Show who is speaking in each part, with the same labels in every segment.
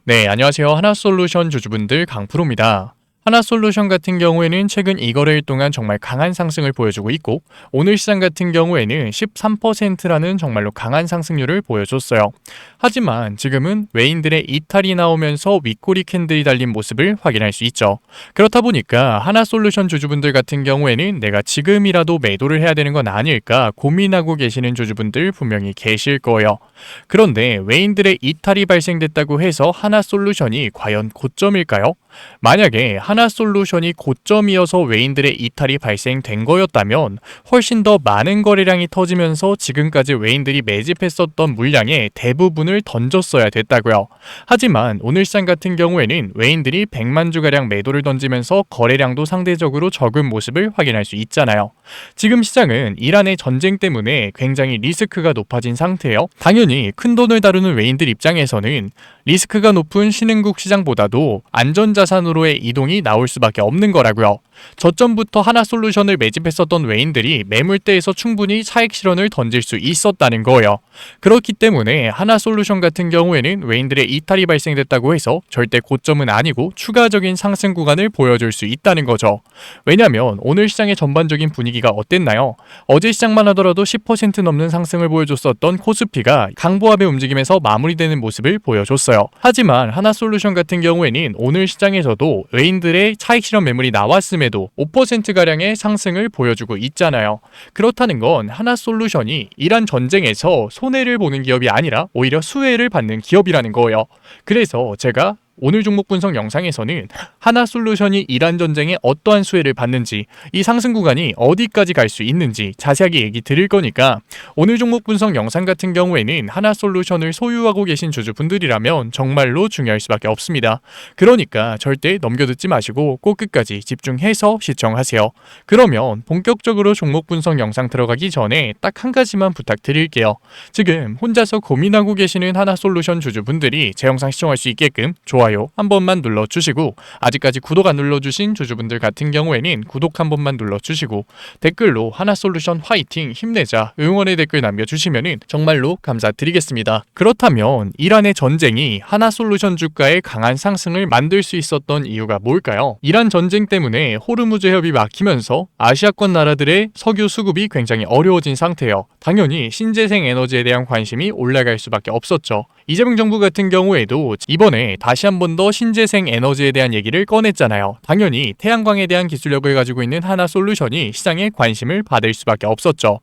Speaker 1: 네, 안녕하세요. 하나솔루션 주주분들 강프로입니다. 하나솔루션 같은 경우에는 최근 2거래일 동안 정말 강한 상승을 보여주고 있고, 오늘 시장 같은 경우에는 13%라는 정말로 강한 상승률을 보여줬어요. 하지만 지금은 외인들의 이탈이 나오면서 윗꼬리 캔들이 달린 모습을 확인할 수 있죠. 그렇다 보니까 하나솔루션 주주분들 같은 경우에는 내가 지금이라도 매도를 해야 되는 건 아닐까 고민하고 계시는 주주분들 분명히 계실 거예요. 그런데 외인들의 이탈이 발생됐다고 해서 하나솔루션이 과연 고점일까요? 만약에 하나솔루션이 고점이어서 외인들의 이탈이 발생된 거였다면 훨씬 더 많은 거래량이 터지면서 지금까지 외인들이 매집했었던 물량의 대부분을 던졌어야 됐다고요. 하지만 오늘 시장 같은 경우에는 외인들이 100만 주가량 매도를 던지면서 거래량도 상대적으로 적은 모습을 확인할 수 있잖아요. 지금 시장은 이란의 전쟁 때문에 굉장히 리스크가 높아진 상태예요. 당연히 큰 돈을 다루는 외인들 입장에서는 리스크가 높은 신흥국 시장보다도 안전자산으로의 이동이 나올 수밖에 없는 거라고요. 저점부터 하나솔루션을 매집했었던 외인들이 매물대에서 충분히 차익 실현을 던질 수 있었다는 거예요. 그렇기 때문에 하나솔루션 같은 경우에는 외인들의 이탈이 발생됐다고 해서 절대 고점은 아니고 추가적인 상승 구간을 보여줄 수 있다는 거죠. 왜냐면 오늘 시장의 전반적인 분위기가 어땠나요? 어제 시장만 하더라도 10% 넘는 상승을 보여줬었던 코스피가 강보합의 움직임에서 마무리되는 모습을 보여줬어요. 하지만 하나솔루션 같은 경우에는 오늘 시장에서도 외인들의 차익 실현 매물이 나왔음에도 5%가량의 상승을 보여주고 있잖아요. 그렇다는 건 하나솔루션이 이란 전쟁에서 손해를 보는 기업이 아니라 오히려 수혜를 받는 기업이라는 거예요. 그래서 제가 오늘 종목 분석 영상에서는 하나솔루션이 이란 전쟁에 어떠한 수혜를 받는지, 이 상승 구간이 어디까지 갈 수 있는지 자세하게 얘기 드릴 거니까 오늘 종목 분석 영상 같은 경우에는 하나솔루션을 소유하고 계신 주주분들이라면 정말로 중요할 수밖에 없습니다. 그러니까 절대 넘겨듣지 마시고 꼭 끝까지 집중해서 시청하세요. 그러면 본격적으로 종목 분석 영상 들어가기 전에 딱 한 가지만 부탁드릴게요. 지금 혼자서 고민하고 계시는 하나솔루션 주주분들이 제 영상 시청할 수 있게끔 좋아요 한 번만 눌러주시고, 아직까지 구독 안 눌러주신 주주분들 같은 경우에는 구독 한 번만 눌러주시고 댓글로 하나솔루션 화이팅 힘내자 응원의 댓글 남겨주시면 정말로 감사드리겠습니다. 그렇다면 이란의 전쟁이 하나솔루션 주가의 강한 상승을 만들 수 있었던 이유가 뭘까요? 이란 전쟁 때문에 호르무즈 해협이 막히면서 아시아권 나라들의 석유 수급이 굉장히 어려워진 상태예요. 당연히 신재생 에너지에 대한 관심이 올라갈 수밖에 없었죠. 이재명 정부 같은 경우에도 이번에 다시 한 번 더 신재생 에너지에 대한 얘기를 꺼냈잖아요. 당연히 태양광에 대한 기술력을 가지고 있는 하나솔루션이 시장에 관심을 받을 수밖에 없었죠.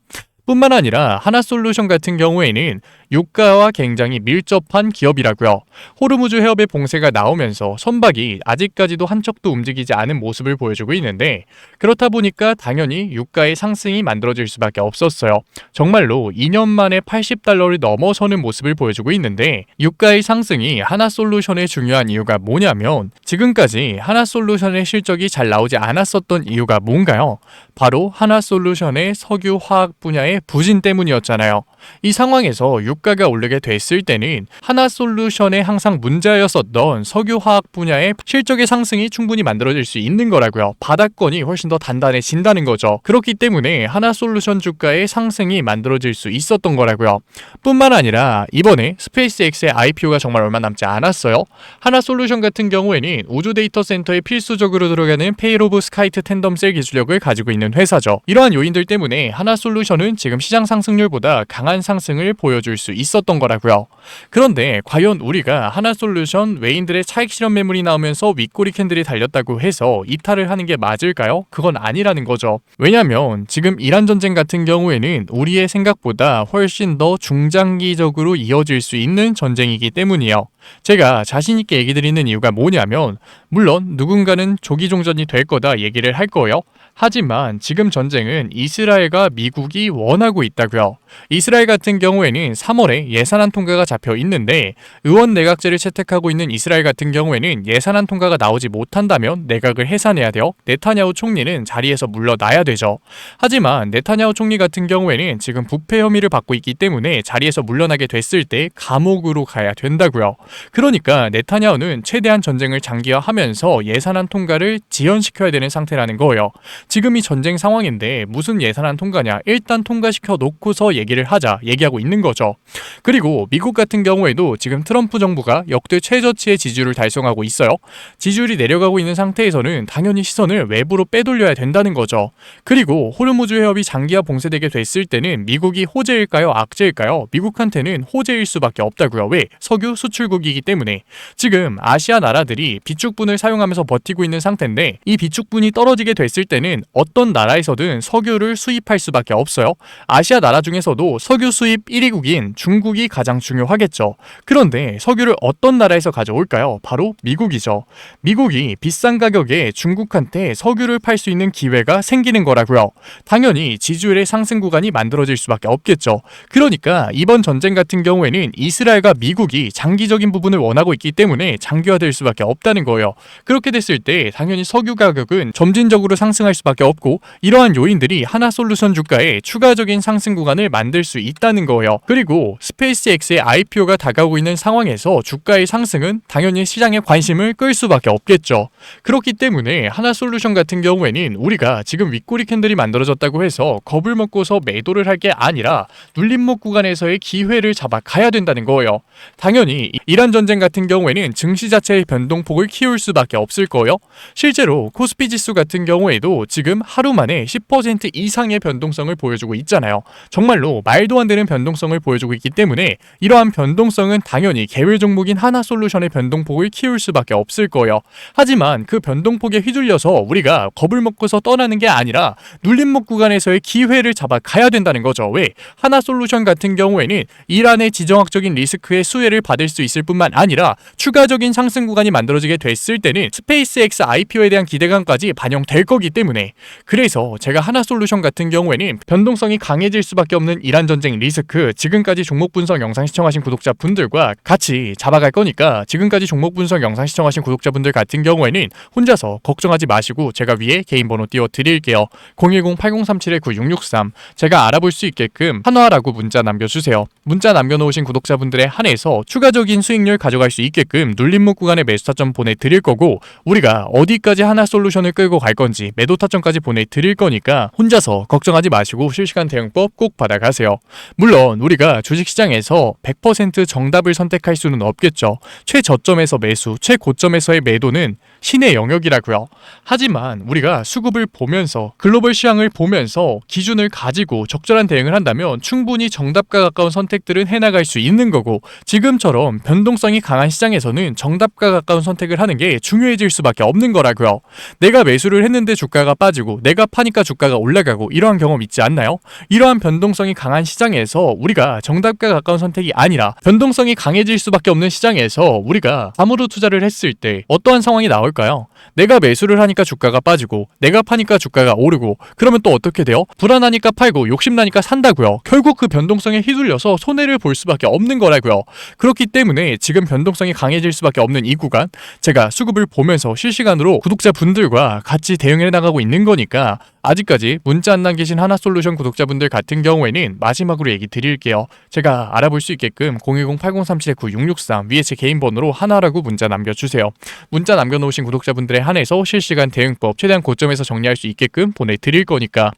Speaker 1: 뿐만 아니라 하나솔루션 같은 경우에는 유가와 굉장히 밀접한 기업이라고요. 호르무즈 해협의 봉쇄가 나오면서 선박이 아직까지도 한 척도 움직이지 않은 모습을 보여주고 있는데, 그렇다 보니까 당연히 유가의 상승이 만들어질 수밖에 없었어요. 정말로 2년 만에 80달러를 넘어서는 모습을 보여주고 있는데, 유가의 상승이 하나솔루션의 중요한 이유가 뭐냐면 지금까지 하나솔루션의 실적이 잘 나오지 않았었던 이유가 뭔가요? 바로 하나솔루션의 석유화학 분야의 부진 때문이었잖아요. 이 상황에서 유가가 오르게 됐을 때는 하나솔루션에 항상 문제였었던 석유화학 분야의 실적의 상승이 충분히 만들어질 수 있는 거라고요. 바닥권이 훨씬 더 단단해진다는 거죠. 그렇기 때문에 하나솔루션 주가의 상승이 만들어질 수 있었던 거라고요. 뿐만 아니라 이번에 스페이스X의 IPO가 정말 얼마 남지 않았어요. 하나솔루션 같은 경우에는 우주 데이터 센터에 필수적으로 들어가는 페일 오브 스카이트 텐덤셀 기술력을 가지고 있는 회사죠. 이러한 요인들 때문에 하나솔루션은 지금 시장 상승률보다 강한 상승을 보여줄 수 있었던 거라고요. 그런데 과연 우리가 하나솔루션 외인들의 차익 실현 매물이 나오면서 윗꼬리 캔들이 달렸다고 해서 이탈을 하는 게 맞을까요? 그건 아니라는 거죠. 왜냐면 지금 이란 전쟁 같은 경우에는 우리의 생각보다 훨씬 더 중장기적으로 이어질 수 있는 전쟁이기 때문이에요. 제가 자신있게 얘기 드리는 이유가 뭐냐면, 물론 누군가는 조기 종전이 될 거다 얘기를 할 거예요. 하지만 지금 전쟁은 이스라엘과 미국이 원하고 있다고요. 이스라엘 같은 경우에는 3월에 예산안 통과가 잡혀 있는데, 의원 내각제를 채택하고 있는 이스라엘 같은 경우에는 예산안 통과가 나오지 못한다면 내각을 해산해야 돼요. 네타냐후 총리는 자리에서 물러나야 되죠. 하지만 네타냐후 총리 같은 경우에는 지금 부패 혐의를 받고 있기 때문에 자리에서 물러나게 됐을 때 감옥으로 가야 된다고요. 그러니까 네타냐후는 최대한 전쟁을 장기화하면서 예산안 통과를 지연시켜야 되는 상태라는 거예요. 지금이 전쟁 상황인데 무슨 예산안 통과냐, 일단 통과시켜 놓고서 얘기를 하자 얘기하고 있는 거죠. 그리고 미국 같은 경우에도 지금 트럼프 정부가 역대 최저치의 지지율을 달성하고 있어요. 지지율이 내려가고 있는 상태에서는 당연히 시선을 외부로 빼돌려야 된다는 거죠. 그리고 호르무즈 해협이 장기화 봉쇄되게 됐을 때는 미국이 호재일까요, 악재일까요? 미국한테는 호재일 수밖에 없다고요. 왜? 석유 수출국이기 때문에. 지금 아시아 나라들이 비축분을 사용하면서 버티고 있는 상태인데, 이 비축분이 떨어지게 됐을 때는 어떤 나라에서든 석유를 수입할 수밖에 없어요. 아시아 나라 중에서도 석유 수입 1위국인 중국이 가장 중요하겠죠. 그런데 석유를 어떤 나라에서 가져올까요? 바로 미국이죠. 미국이 비싼 가격에 중국한테 석유를 팔 수 있는 기회가 생기는 거라고요. 당연히 지지율의 상승 구간이 만들어질 수밖에 없겠죠. 그러니까 이번 전쟁 같은 경우에는 이스라엘과 미국이 장기적인 부분을 원하고 있기 때문에 장기화될 수밖에 없다는 거예요. 그렇게 됐을 때 당연히 석유 가격은 점진적으로 상승할 수밖에 없고, 이러한 요인들이 하나솔루션 주가에 추가적인 상승 구간을 만들 수 있다는 거예요. 그리고 스페이스X의 IPO가 다가오고 있는 상황에서 주가의 상승은 당연히 시장의 관심을 끌 수밖에 없겠죠. 그렇기 때문에 하나솔루션 같은 경우에는 우리가 지금 윗꼬리 캔들이 만들어졌다고 해서 겁을 먹고서 매도를 할 게 아니라 눌림목 구간에서의 기회를 잡아 가야 된다는 거예요. 당연히 이란 전쟁 같은 경우에는 증시 자체의 변동폭을 키울 수밖에 없을 거예요. 실제로 코스피 지수 같은 경우에도 지금 하루 만에 10% 이상의 변동성을 보여주고 있잖아요. 정말로 말도 안 되는 변동성을 보여주고 있기 때문에 이러한 변동성은 당연히 개별 종목인 하나솔루션의 변동폭을 키울 수밖에 없을 거예요. 하지만 그 변동폭에 휘둘려서 우리가 겁을 먹고서 떠나는 게 아니라 눌림목 구간에서의 기회를 잡아 가야 된다는 거죠. 왜? 하나솔루션 같은 경우에는 이란의 지정학적인 리스크의 수혜를 받을 수 있을 뿐만 아니라 추가적인 상승 구간이 만들어지게 됐을 때는 스페이스X IPO에 대한 기대감까지 반영될 거기 때문에, 그래서 제가 하나솔루션 같은 경우에는 변동성이 강해질 수밖에 없는 이란 전쟁 리스크, 지금까지 종목 분석 영상 시청하신 구독자분들과 같이 잡아갈 거니까, 지금까지 종목 분석 영상 시청하신 구독자분들 같은 경우에는 혼자서 걱정하지 마시고 제가 위에 개인 번호 띄워 드릴게요. 010-8037-9663. 제가 알아볼 수 있게끔 한화라고 문자 남겨주세요. 문자 남겨놓으신 구독자분들에 한해서 추가적인 수익률 가져갈 수 있게끔 눌림목 구간의 매수 타점 보내드릴 거고, 우리가 어디까지 하나솔루션을 끌고 갈 건지 매도 타점까지 보내드릴 거니까 혼자서 걱정하지 마시고 실시간 대응법 꼭 받아가세요. 물론 우리가 주식시장에서 100% 정답을 선택할 수는 없겠죠. 최저점에서 매수, 최고점에서의 매도는 신의 영역이라고요. 하지만 우리가 수급을 보면서, 글로벌 시황을 보면서 기준을 가지고 적절한 대응을 한다면 충분히 정답과 가까운 선택들은 해나갈 수 있는 거고, 지금처럼 변동성이 강한 시장에서는 정답과 가까운 선택을 하는 게 중요해질 수밖에 없는 거라고요. 내가 매수를 했는데 주가가 빠지고 내가 파니까 주가가 올라가고 이러한 경험 있지 않나요? 이러한 변동성이 강한 시장에서 우리가 정답과 가까운 선택이 아니라 변동성이 강해질 수밖에 없는 시장에서 우리가 감으로 투자를 했을 때 어떠한 상황이 나올까요? 내가 매수를 하니까 주가가 빠지고 내가 파니까 주가가 오르고, 그러면 또 어떻게 돼요? 불안하니까 팔고 욕심나니까 산다고요. 결국 그 변동성에 휘둘려서 손해를 볼 수밖에 없는 거라고요. 그렇기 때문에 지금 변동성이 강해질 수밖에 없는 이 구간, 제가 수급을 보면서 실시간으로 구독자분들과 같이 대응해 나가고 있는 거니까, 아직까지 문자 안 남기신 하나솔루션 구독자분들 같은 경우에는 마지막으로 얘기 드릴게요. 제가 알아볼 수 있게끔 010-8037-9663 위에 제 개인 번호로 하나라고 문자 남겨주세요. 문자 남겨놓으신 구독자분들에 한해서 실시간 대응법 최대한 고점에서 정리할 수 있게끔 보내드릴 거니까,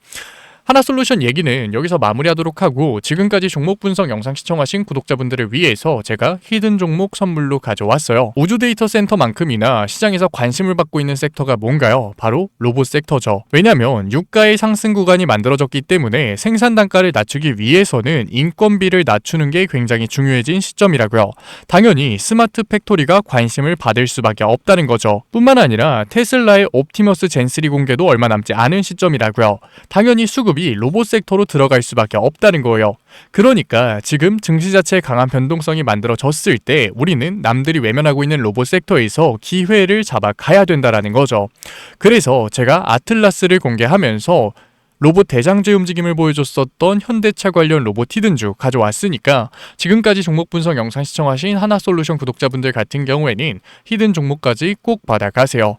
Speaker 1: 하나솔루션 얘기는 여기서 마무리하도록 하고, 지금까지 종목 분석 영상 시청하신 구독자분들을 위해서 제가 히든 종목 선물로 가져왔어요. 우주 데이터 센터만큼이나 시장에서 관심을 받고 있는 섹터가 뭔가요? 바로 로봇 섹터죠. 왜냐면 유가의 상승 구간이 만들어졌기 때문에 생산 단가를 낮추기 위해서는 인건비를 낮추는 게 굉장히 중요해진 시점이라고요. 당연히 스마트 팩토리가 관심을 받을 수밖에 없다는 거죠. 뿐만 아니라 테슬라의 옵티머스 젠3 공개도 얼마 남지 않은 시점이라고요. 당연히 수급이 로봇 섹터로 들어갈 수밖에 없다는 거예요. 그러니까 지금 증시 자체의 강한 변동성이 만들어졌을 때 우리는 남들이 외면하고 있는 로봇 섹터에서 기회를 잡아 가야 된다라는 거죠. 그래서 제가 아틀라스를 공개하면서 로봇 대장제 움직임을 보여줬었던 현대차 관련 로봇 히든주 가져왔으니까, 지금까지 종목 분석 영상 시청하신 하나솔루션 구독자분들 같은 경우에는 히든 종목까지 꼭 받아가세요.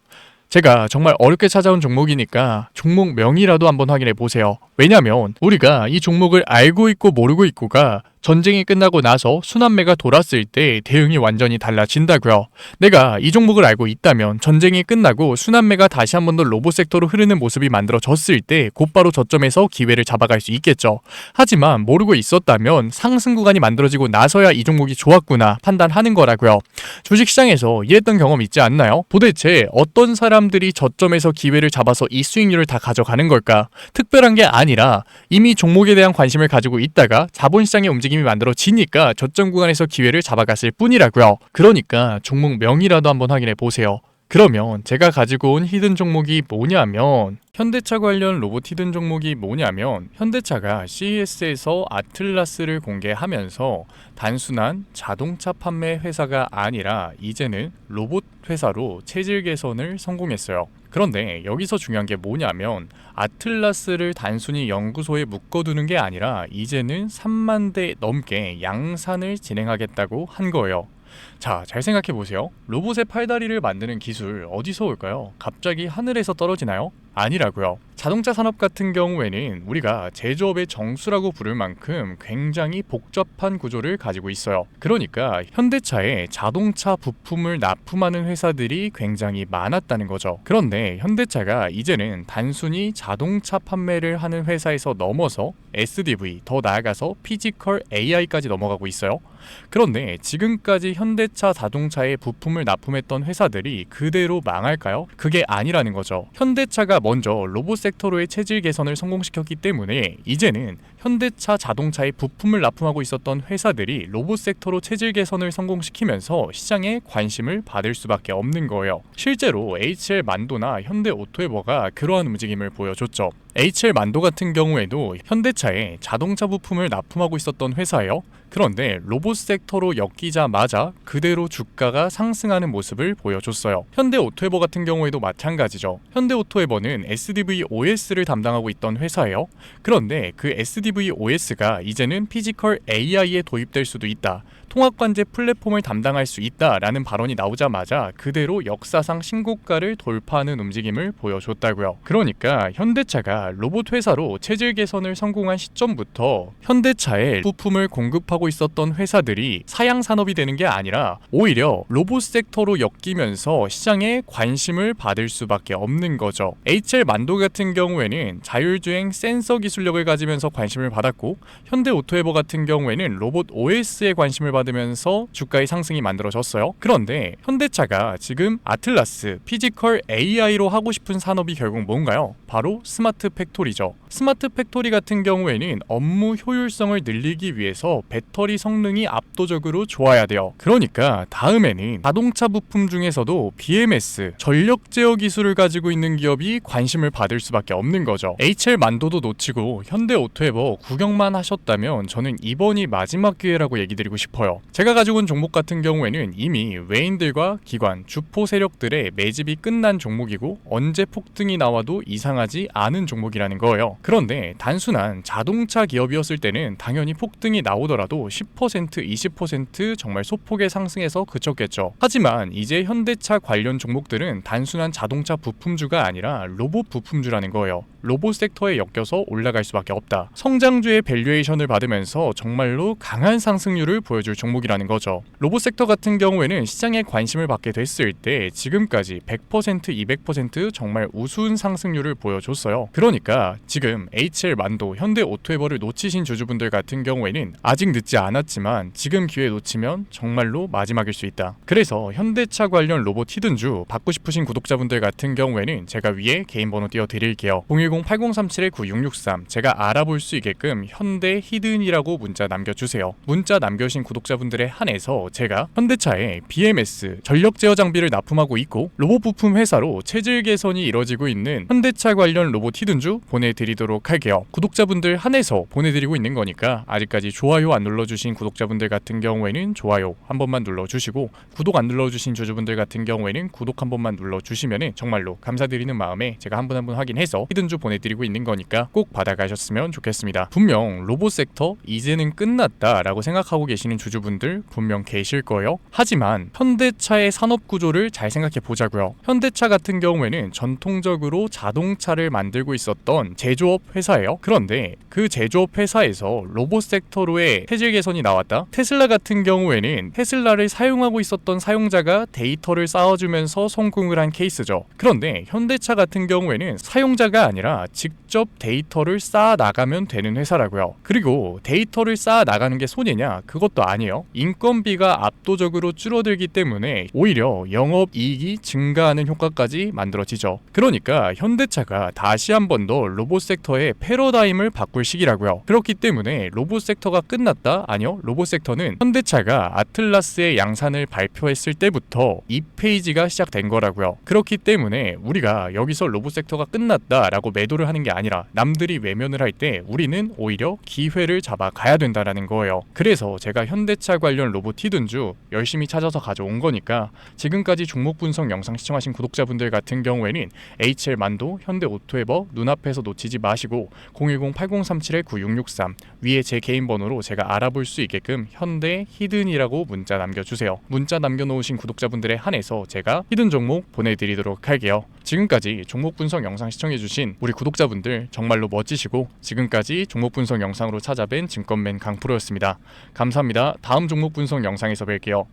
Speaker 1: 제가 정말 어렵게 찾아온 종목이니까 종목 명이라도 한번 확인해 보세요. 왜냐면 우리가 이 종목을 알고 있고 모르고 있고가 전쟁이 끝나고 나서 순환매가 돌았을 때 대응이 완전히 달라진다고요. 내가 이 종목을 알고 있다면 전쟁이 끝나고 순환매가 다시 한 번 더 로봇 섹터로 흐르는 모습이 만들어졌을 때 곧바로 저점에서 기회를 잡아갈 수 있겠죠. 하지만 모르고 있었다면 상승 구간이 만들어지고 나서야 이 종목이 좋았구나 판단하는 거라고요. 주식시장에서 이랬던 경험 있지 않나요? 도대체 어떤 사람들이 저점에서 기회를 잡아서 이 수익률을 다 가져가는 걸까? 특별한 게 아니라 이미 종목에 대한 관심을 가지고 있다가 자본시장의 움직임이 만들어지니까 저점 구간에서 기회를 잡아갔을 뿐이라고요. 그러니까 종목 명이라도 한번 확인해 보세요. 그러면 제가 가지고 온 히든 종목이 뭐냐면 현대차 관련 로봇 히든 종목이 뭐냐면 현대차가 CES에서 아틀라스를 공개하면서 단순한 자동차 판매 회사가 아니라 이제는 로봇 회사로 체질 개선을 성공했어요. 그런데 여기서 중요한 게 뭐냐면 아틀라스를 단순히 연구소에 묶어두는 게 아니라 이제는 3만 대 넘게 양산을 진행하겠다고 한 거예요. 자, 잘 생각해 보세요. 로봇의 팔다리를 만드는 기술 어디서 올까요? 갑자기 하늘에서 떨어지나요? 아니라고요. 자동차 산업 같은 경우에는 우리가 제조업의 정수라고 부를 만큼 굉장히 복잡한 구조를 가지고 있어요. 그러니까 현대차에 자동차 부품을 납품하는 회사들이 굉장히 많았다는 거죠. 그런데 현대차가 이제는 단순히 자동차 판매를 하는 회사에서 넘어서 SDV, 더 나아가서 피지컬 AI까지 넘어가고 있어요. 그런데 지금까지 현대차 자동차에 부품을 납품했던 회사들이 그대로 망할까요? 그게 아니라는 거죠. 현대차가 먼저 로봇 섹터로의 체질 개선을 성공시켰기 때문에 이제는 현대차 자동차에 부품을 납품하고 있었던 회사들이 로봇 섹터로 체질 개선을 성공시키면서 시장에 관심을 받을 수밖에 없는 거예요. 실제로 HL 만도나 현대 오토에버가 그러한 움직임을 보여줬죠. HL 만도 같은 경우에도 현대차에 자동차 부품을 납품하고 있었던 회사예요. 그런데 로봇 섹터로 엮이자마자 그대로 주가가 상승하는 모습을 보여줬어요. 현대 오토에버 같은 경우에도 마찬가지죠. 현대 오토에버는 SDV OS를 담당하고 있던 회사예요. 그런데 그 SDV OS가 이제는 피지컬 AI에 도입될 수도 있다. 통합관제 플랫폼을 담당할 수 있다라는 발언이 나오자마자 그대로 역사상 신고가를 돌파하는 움직임을 보여줬다고요. 그러니까 현대차가 로봇 회사로 체질 개선을 성공한 시점부터 현대차에 부품을 공급하고 있었던 회사들이 사양 산업이 되는 게 아니라 오히려 로봇 섹터로 엮이면서 시장에 관심을 받을 수밖에 없는 거죠. HL 만도 같은 경우에는 자율주행 센서 기술력을 가지면서 관심을 받았고 현대 오토에버 같은 경우에는 로봇 OS에 관심을 받으면서 주가의 상승이 만들어졌어요. 그런데 현대차가 지금 아틀라스, 피지컬 AI로 하고 싶은 산업이 결국 뭔가요? 바로 스마트 팩토리죠. 스마트 팩토리 같은 경우에는 업무 효율성을 늘리기 위해서 배터리 성능이 압도적으로 좋아야 돼요. 그러니까 다음에는 자동차 부품 중에서도 BMS, 전력 제어 기술을 가지고 있는 기업이 관심을 받을 수밖에 없는 거죠. HL 만도도 놓치고 현대 오토에버 구경만 하셨다면 저는 이번이 마지막 기회라고 얘기 드리고 싶어요. 제가 가지고 온 종목 같은 경우에는 이미 외인들과 기관, 주포 세력들의 매집이 끝난 종목이고 언제 폭등이 나와도 이상하지 않은 종목이라는 거예요. 그런데 단순한 자동차 기업이었을 때는 당연히 폭등이 나오더라도 10%, 20% 정말 소폭의 상승에서 그쳤겠죠. 하지만 이제 현대차 관련 종목들은 단순한 자동차 부품주가 아니라 로봇 부품주라는 거예요. 로봇 섹터에 엮여서 올라갈 수밖에 없다. 성장주의 밸류에이션을 받으면서 정말로 강한 상승률을 보여줄 종목이라는 거죠. 로봇 섹터 같은 경우에는 시장에 관심을 받게 됐을 때 지금까지 100%, 200% 정말 우수한 상승률을 보여줬어요. 그러니까 지금 HL 만도, 현대 오토에버를 놓치신 주주분들 같은 경우에는 아직 늦지 않았지만 지금 기회 놓치면 정말로 마지막일 수 있다. 그래서 현대차 관련 로봇 히든주 받고 싶으신 구독자분들 같은 경우에는 제가 위에 개인 번호 띄워드릴게요. 010-8037-9663 제가 알아볼 수 있게끔 현대 히든이라고 문자 남겨주세요. 문자 남겨주신 구독자분들에 한해서 제가 현대차에 BMS, 전력 제어 장비를 납품하고 있고 로봇 부품 회사로 체질 개선이 이뤄지고 있는 현대차 관련 로봇 히든주 보내드리도록 할게요. 구독자분들 한해서 보내드리고 있는 거니까 아직까지 좋아요 안 눌러 눌러주신 구독자분들 같은 경우에는 좋아요 한 번만 눌러주시고, 구독 안 눌러주신 주주분들 같은 경우에는 구독 한 번만 눌러주시면 정말로 감사드리는 마음에 제가 한 분 한 분 확인해서 히든주 보내드리고 있는 거니까 꼭 받아가셨으면 좋겠습니다. 분명 로봇 섹터 이제는 끝났다 라고 생각하고 계시는 주주분들 분명 계실 거예요. 하지만 현대차의 산업 구조를 잘 생각해 보자고요. 현대차 같은 경우에는 전통적으로 자동차를 만들고 있었던 제조업 회사예요. 그런데 그 제조업 회사에서 로봇 섹터로의 체질 개선이 나왔다. 테슬라 같은 경우에는 테슬라를 사용하고 있었던 사용자가 데이터를 쌓아주면서 성공을 한 케이스죠. 그런데 현대차 같은 경우에는 사용자가 아니라 직접 데이터를 쌓아 나가면 되는 회사라고요. 그리고 데이터를 쌓아 나가는 게 손해냐? 그것도 아니에요. 인건비가 압도적으로 줄어들기 때문에 오히려 영업이익이 증가하는 효과까지 만들어지죠. 그러니까 현대차가 다시 한 번 더 로봇 섹터의 패러다임을 바꿀 시기라고요. 그렇기 때문에 로봇 섹터가 끝났다? 아니요. 로봇 섹터는 현대차가 아틀라스의 양산을 발표했을 때부터 이 페이지가 시작된 거라고요. 그렇기 때문에 우리가 여기서 로봇 섹터가 끝났다라고 매도를 하는 게 아니라 남들이 외면을 할 때 우리는 오히려 기회를 잡아 가야 된다라는 거예요. 그래서 제가 현대차 관련 로봇 히든주 열심히 찾아서 가져온 거니까, 지금까지 종목 분석 영상 시청하신 구독자분들 같은 경우에는 HL 만도, 현대오토에버 눈앞에서 놓치지 마시고 010-8037-9663 위에 제 개인 번호로 제가 알아볼 수 있게끔 현대 히든이라고 문자 남겨주세요. 문자 남겨놓으신 구독자분들에 한해서 제가 히든 종목 보내드리도록 할게요. 지금까지 종목 분석 영상 시청해주신 우리 구독자분들 정말로 멋지시고, 지금까지 종목 분석 영상으로 찾아뵌 증권맨 강프로였습니다. 감사합니다. 다음 종목 분석 영상에서 뵐게요.